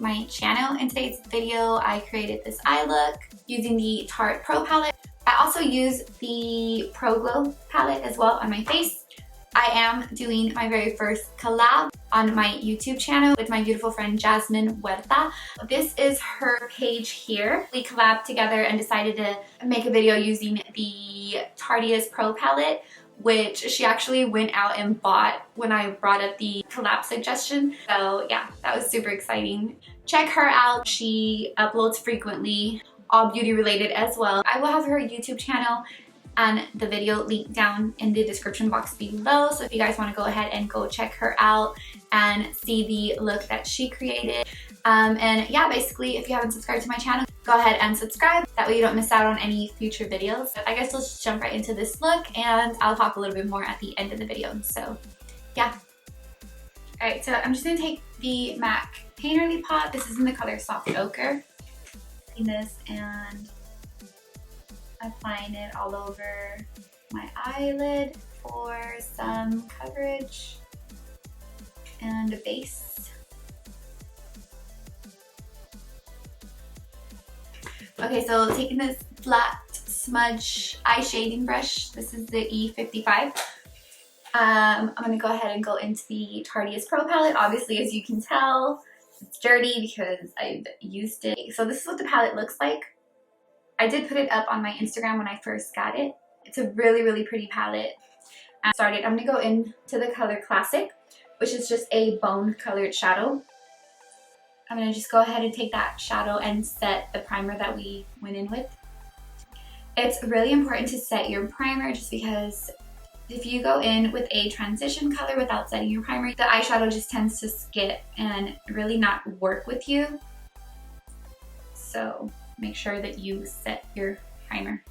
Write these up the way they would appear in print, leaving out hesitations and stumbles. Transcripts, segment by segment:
my channel. In today's video, I created this eye look using the Tarte Pro palette. I also use the Pro Glow palette as well on my face. I am doing my very first collab on my YouTube channel with my beautiful friend Jasmine Huerta. This is her page here. We collabed together and decided to make a video using the Tarte's Pro palette, which she actually went out and bought when I brought up the collab suggestion. So yeah, that was super exciting. Check her out. She uploads frequently, all beauty related as well. I will have her YouTube channel and the video linked down in the description box below. So if you guys want to go ahead and go check her out and see the look that she created. And yeah, basically, if you haven't subscribed to my channel, go ahead and subscribe. That way you don't miss out on any future videos. But I guess let's jump right into this look and I'll talk a little bit more at the end of the video. So yeah. Alright, so I'm just going to take the MAC Painterly Pot. This is in the color Soft Ochre. Taking this and applying it all over my eyelid for some coverage and a base. Okay, so taking this flat smudge eye shading brush, this is the E55. I'm going to go ahead and go into the Tarte's Pro palette. Obviously, as you can tell, it's dirty because I've used it. So this is what the palette looks like. I did put it up on my Instagram when I first got it. It's a really, really pretty palette. I'm going to go into the color Classic, which is just a bone colored shadow. I'm going to just go ahead and take that shadow and set the primer that we went in with. It's really important to set your primer just because if you go in with a transition color without setting your primer, the eyeshadow just tends to skip and really not work with you. So make sure that you set your primer.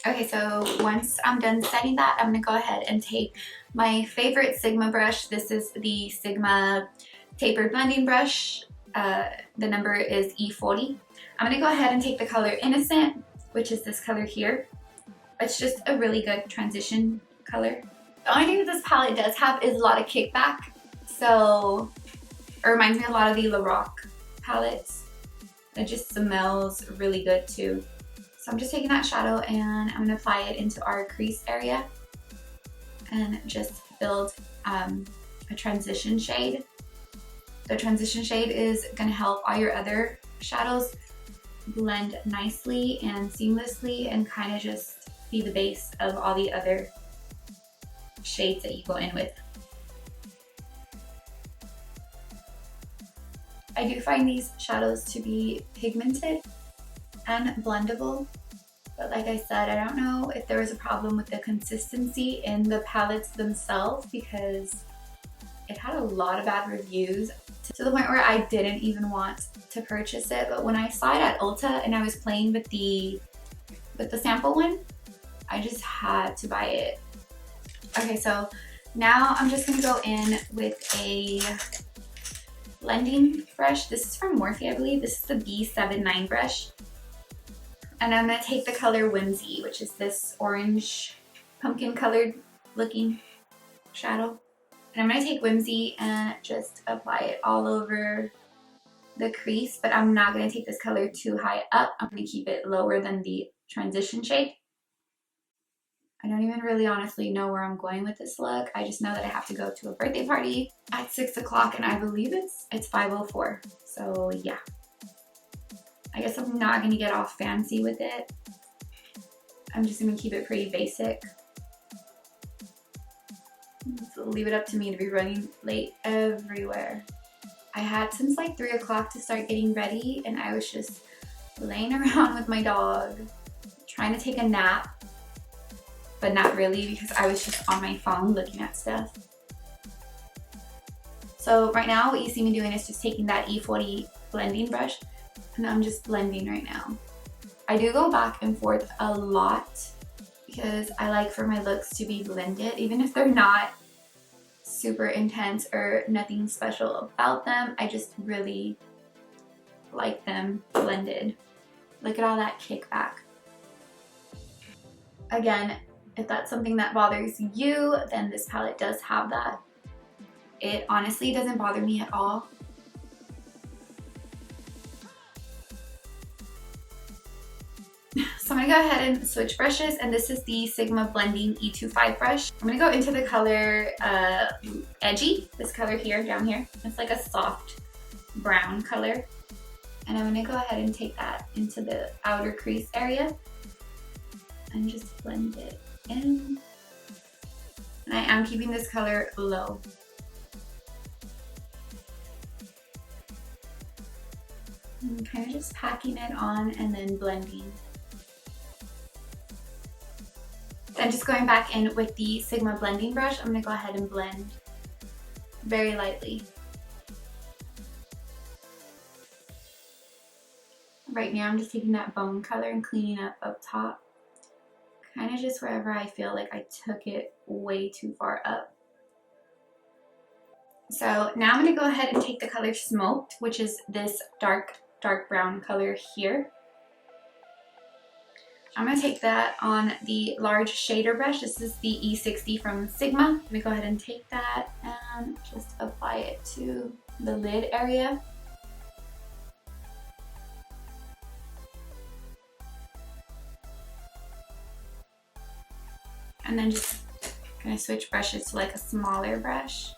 Okay, so once I'm done setting that, I'm gonna go ahead and take my favorite Sigma brush. This is the Sigma Tapered Blending Brush. The number is E40. I'm gonna go ahead and take the color Innocent, which is this color here. It's just a really good transition color. The only thing that this palette does have is a lot of kickback. So it reminds me a lot of the Lorac palettes. It just smells really good too. So I'm just taking that shadow and I'm going to apply it into our crease area and just build a transition shade. The transition shade is going to help all your other shadows blend nicely and seamlessly and kind of just be the base of all the other shades that you go in with. I do find these shadows to be pigmented and blendable, but like I said, I don't know if there was a problem with the consistency in the palettes themselves because it had a lot of bad reviews to the point where I didn't even want to purchase it. But when I saw it at Ulta and I was playing with the sample one, I just had to buy it. Okay, so now I'm just gonna go in with a blending brush. This is from Morphe, I believe. This is the B79 brush. And I'm going to take the color Whimsy, which is this orange pumpkin colored looking shadow. And I'm going to take Whimsy and just apply it all over the crease, but I'm not going to take this color too high up. I'm going to keep it lower than the transition shade. I don't even really honestly know where I'm going with this look. I just know that I have to go to a birthday party at 6 o'clock and I believe it's 5:04. So yeah. I guess I'm not going to get all fancy with it. I'm just going to keep it pretty basic. So leave it up to me to be running late everywhere. I had since like 3 o'clock to start getting ready and I was just laying around with my dog trying to take a nap. But not really because I was just on my phone looking at stuff. So right now what you see me doing is just taking that E40 blending brush and I'm just blending right now. I do go back and forth a lot because I like for my looks to be blended even if they're not super intense or nothing special about them. I just really like them blended. Look at all that kickback. Again, if that's something that bothers you, then this palette does have that. It honestly doesn't bother me at all. I'm gonna go ahead and switch brushes, and this is the Sigma Blending E25 brush. I'm gonna go into the color Edgy, this color here, down here. It's like a soft brown color. And I'm gonna go ahead and take that into the outer crease area and just blend it in. And I am keeping this color low. I'm kind of just packing it on and then blending. Then just going back in with the Sigma blending brush, I'm gonna go ahead and blend very lightly. Right now I'm just taking that bone color and cleaning up top. Kind of just wherever I feel like I took it way too far up. So now I'm gonna go ahead and take the color Smoked, which is this dark brown color here. I'm gonna take that on the large shader brush. This is the E60 from Sigma. I'm gonna go ahead and take that and just apply it to the lid area. And then just gonna switch brushes to like a smaller brush.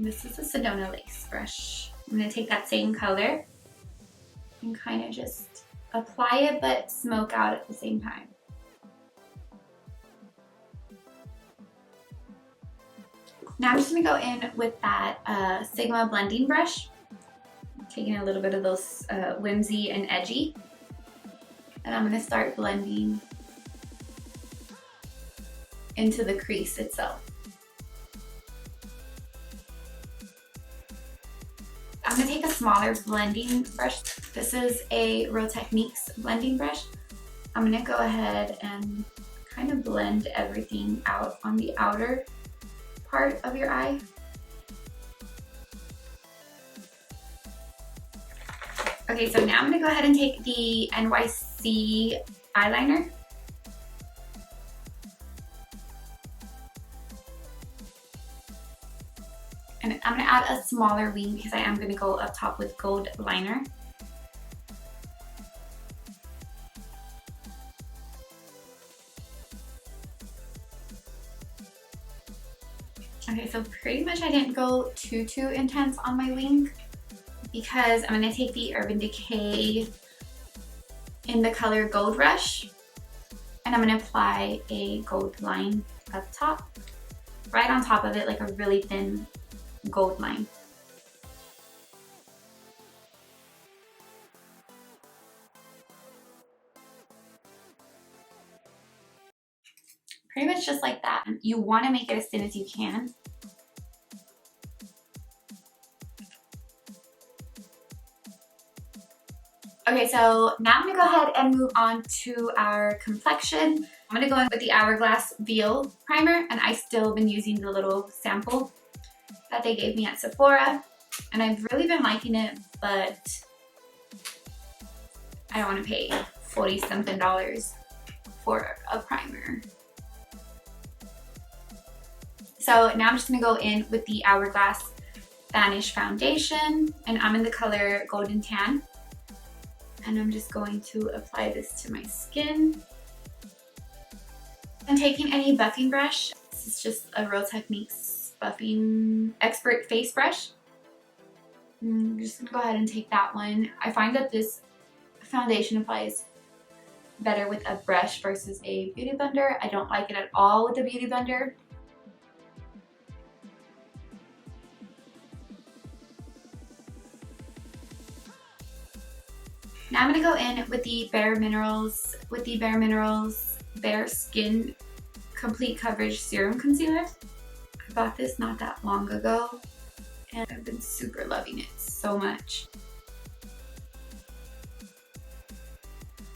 This is a Sedona Lace brush. I'm gonna take that same color and kind of just apply it but smoke out at the same time. Now I'm just gonna go in with that Sigma blending brush, taking a little bit of those whimsy and edgy, and I'm gonna start blending into the crease itself. I'm gonna take a smaller blending brush. This is a Real Techniques blending brush. I'm gonna go ahead and kind of blend everything out on the outer part of your eye. Okay, so now I'm gonna go ahead and take the NYC eyeliner. And I'm gonna add a smaller wing because I am gonna go up top with gold liner. Okay, so pretty much I didn't go too intense on my wing because I'm gonna take the Urban Decay in the color Gold Rush, and I'm gonna apply a gold line up top, right on top of it, like a really thin gold line. Pretty much just like that. You want to make it as thin as you can. Okay, so now I'm gonna go ahead and move on to our complexion. I'm gonna go in with the Hourglass Veil Primer, and I still been using the little sample that they gave me at Sephora, and I've really been liking it, but I don't want to pay $40-something for a primer. So now I'm just gonna go in with the Hourglass Vanish Foundation, and I'm in the color Golden Tan. And I'm just going to apply this to my skin. I'm taking any buffing brush. This is just a Real Techniques buffing expert face brush. I'm just gonna go ahead and take that one. I find that this foundation applies better with a brush versus a beauty blender. I don't like it at all with a beauty blender. Now I'm gonna go in with the Bare Minerals Bare Skin Complete Coverage Serum Concealer. I bought this not that long ago, and I've been super loving it so much.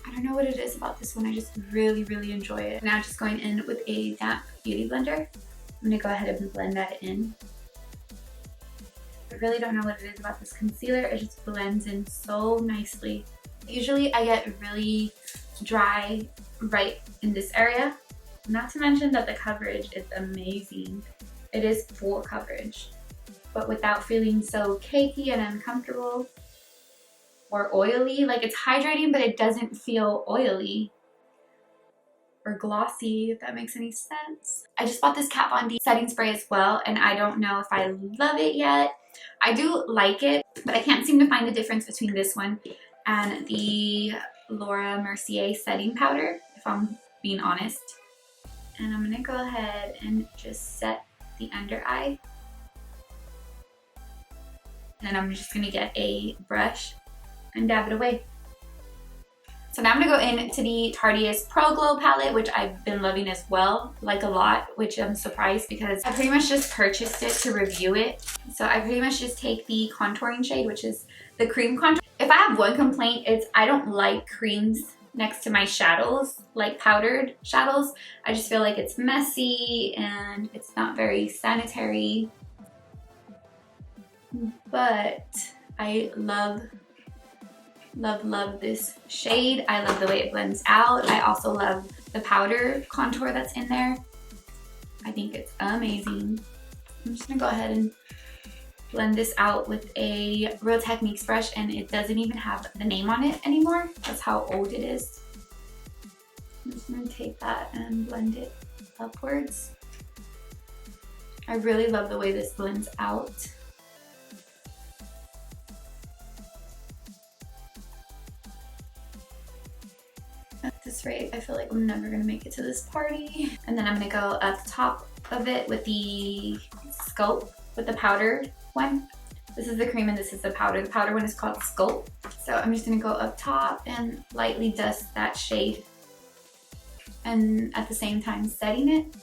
I don't know what it is about this one, I just really enjoy it. Now just going in with a damp beauty blender. I'm gonna go ahead and blend that in. I really don't know what it is about this concealer, it just blends in so nicely. Usually I get really dry right in this area, not to mention that the coverage is amazing. It is full coverage, but without feeling so cakey and uncomfortable or oily. Like, it's hydrating, but it doesn't feel oily. or glossy, if that makes any sense. I just bought this Kat Von D setting spray as well, and I don't know if I love it yet. I do like it, but I can't seem to find the difference between this one and the Laura Mercier setting powder, if I'm being honest. And I'm gonna go ahead and just set the under eye. And then I'm just gonna get a brush and dab it away. So now I'm gonna go into the Tarte's Pro Glow palette, which I've been loving as well, like a lot, which I'm surprised because I pretty much just purchased it to review it. So I pretty much just take the contouring shade, which is the cream contour. If I have one complaint, it's I don't like creams next to my shadows, like powdered shadows. I just feel like it's messy and it's not very sanitary. But I love this shade. I love the way it blends out. I also love the powder contour that's in there. I think it's amazing. I'm just gonna go ahead and blend this out with a Real Techniques brush, and it doesn't even have the name on it anymore. That's how old it is. I'm just gonna take that and blend it upwards. I really love the way this blends out. At this rate, I feel like I'm never gonna make it to this party. And then I'm gonna go up top of it with the Sculpt, with the powdered one. This is the cream and this is the powder. The powder one is called Sculpt. So I'm just gonna go up top and lightly dust that shade, and at the same time setting it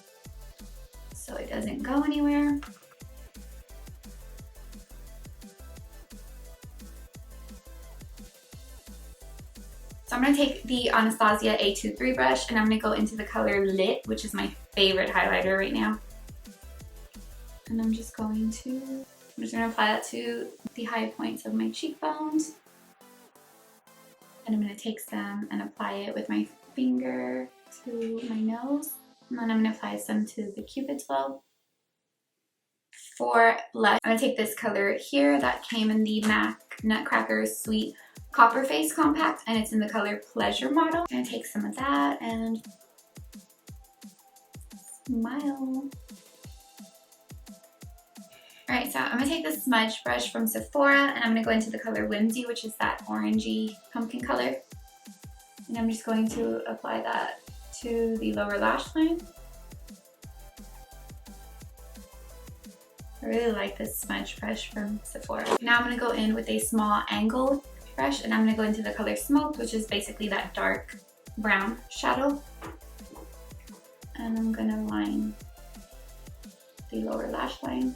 so it doesn't go anywhere. So I'm going to take the Anastasia A23 brush and I'm going to go into the color Lit, which is my favorite highlighter right now. And I'm just going to apply that to the high points of my cheekbones. And I'm going to take some and apply it with my finger to my nose. And then I'm going to apply some to the Cupid's bow. For blush, I'm going to take this color here that came in the MAC Nutcracker Sweet Copper Face Compact, and it's in the color Pleasure Model. I'm going to take some of that and smile. Alright, so I'm going to take this smudge brush from Sephora and I'm going to go into the color Whimsy, which is that orangey pumpkin color. And I'm just going to apply that to the lower lash line. I really like this smudge brush from Sephora. Now I'm going to go in with a small angled brush and I'm going to go into the color Smoked, which is basically that dark brown shadow. And I'm going to line the lower lash line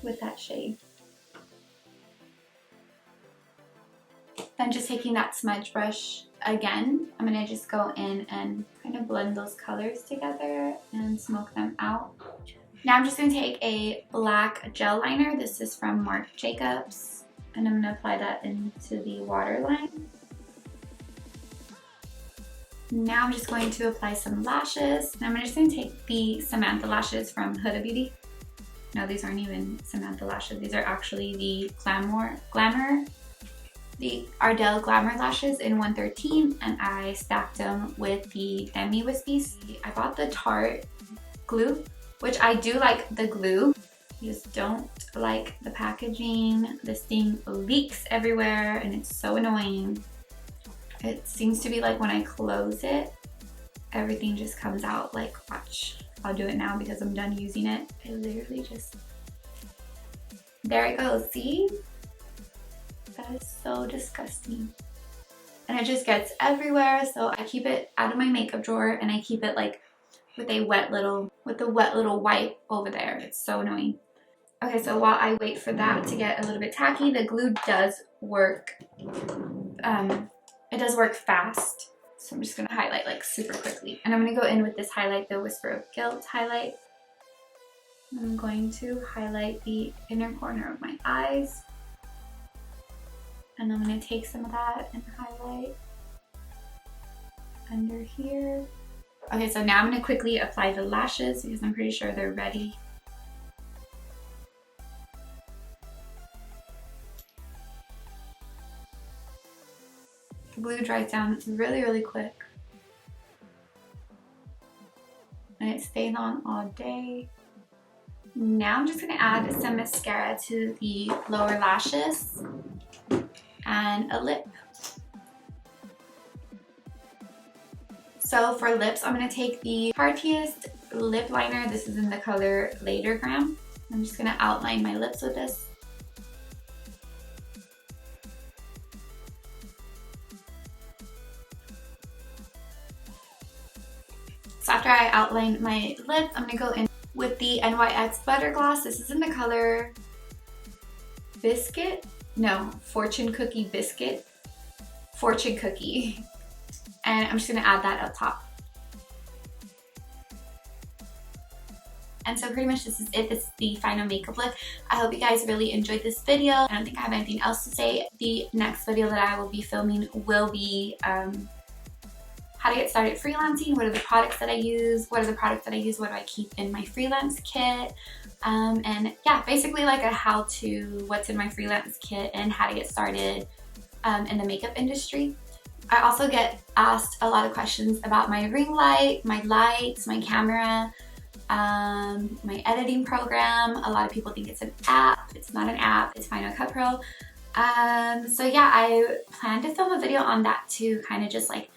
with that shade. Then just taking that smudge brush again, I'm going to just go in and kind of blend those colors together and smoke them out. Now I'm just going to take a black gel liner. This is from Marc Jacobs. And I'm going to apply that into the waterline. Now I'm just going to apply some lashes. And I'm just going to take the Samantha lashes from Huda Beauty. No, these aren't even Samantha lashes. These are actually the the Ardell Glamour lashes in 113. And I stacked them with the Demi Wispies. I bought the Tarte glue, which I do like the glue. I just don't like the packaging. This thing leaks everywhere and it's so annoying. It seems to be like when I close it, everything just comes out. Like, watch. I'll do it now because I'm done using it. It literally just, there it goes, see? That is so disgusting. And it just gets everywhere, so I keep it out of my makeup drawer and I keep it like with a wet little wipe over there. It's so annoying. Okay, so while I wait for that to get a little bit tacky, the glue does work. It does work fast. So I'm just gonna highlight like super quickly. And I'm gonna go in with this highlight, the Whisper of Guilt highlight. I'm going to highlight the inner corner of my eyes. And I'm gonna take some of that and highlight under here. Okay, so now I'm gonna quickly apply the lashes because I'm pretty sure they're ready. The glue dries down really, really quick. and it stays on all day. Now I'm just gonna add some mascara to the lower lashes and a lip. So for lips, I'm gonna take the Tarteist lip liner. This is in the color LATERGRAM. I'm just gonna outline my lips with this. So after I outline my lips, I'm gonna go in with the NYX Butter Gloss. This is in the color Biscuit? No, Fortune Cookie Biscuit. Fortune Cookie. And I'm just gonna add that up top. And so pretty much this is it. This is the final makeup look. I hope you guys really enjoyed this video. I don't think I have anything else to say. The next video that I will be filming will be how to get started freelancing, what are the products that I use, what do I keep in my freelance kit, and yeah, basically like a how-to, what's in my freelance kit and how to get started in the makeup industry. I also get asked a lot of questions about my ring light, my lights, my camera, my editing program. A lot of people think it's an app. It's not an app, it's Final Cut Pro. So yeah, I plan to film a video on that too, kind of just like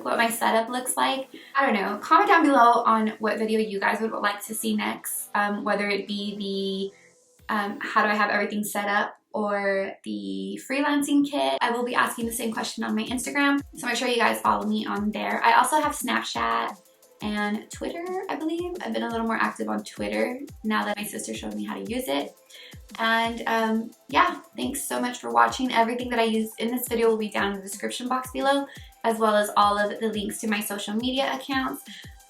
what my setup looks like. I don't know, comment down below on what video you guys would like to see next, whether it be the how do I have everything set up or the freelancing kit. I will be asking the same question on my Instagram, so make sure you guys follow me on there. I also have Snapchat and Twitter, I believe. I've been a little more active on Twitter now that my sister showed me how to use it. And yeah, thanks so much for watching. Everything that I used in this video will be down in the description box below, as well as all of the links to my social media accounts.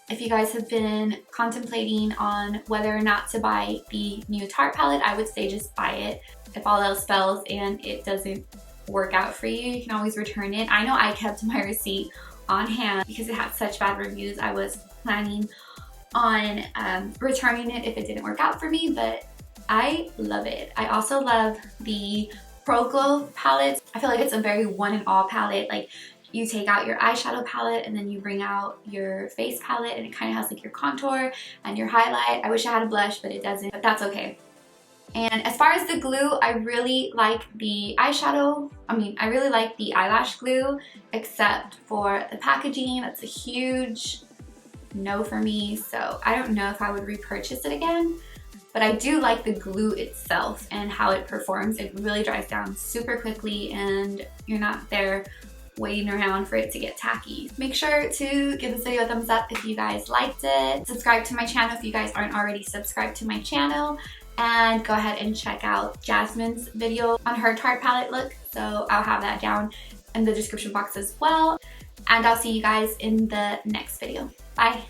If you guys have been contemplating on whether or not to buy the new Tarte palette, I would say just buy it. If all else fails and it doesn't work out for you, you can always return it. I know I kept my receipt on hand because it had such bad reviews. I was planning on returning it if it didn't work out for me, but I love it. I also love the Pro Glow palettes. I feel like it's a very one and all palette. Like, you take out your eyeshadow palette and then you bring out your face palette, and it kind of has like your contour and your highlight. I wish I had a blush, but it doesn't, but that's okay. And as far as the glue, I really like the eyeshadow. I really like the eyelash glue, except for the packaging. That's a huge no for me. So I don't know if I would repurchase it again, but I do like the glue itself and how it performs. It really dries down super quickly and you're not there waiting around for it to get tacky. Make sure to give this video a thumbs up if you guys liked it. Subscribe to my channel if you guys aren't already subscribed to my channel. And go ahead and check out Jasmine's video on her Tarte palette look. So I'll have that down in the description box as well. And I'll see you guys in the next video. Bye.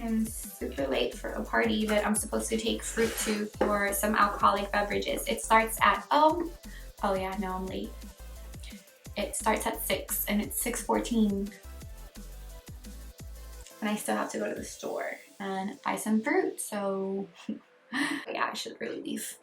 I'm super late for a party that I'm supposed to take fruit to for some alcoholic beverages. It starts at, oh yeah, no, I'm late. It starts at 6 and it's 6:14. And I still have to go to the store and buy some fruit, so yeah, I should really leave.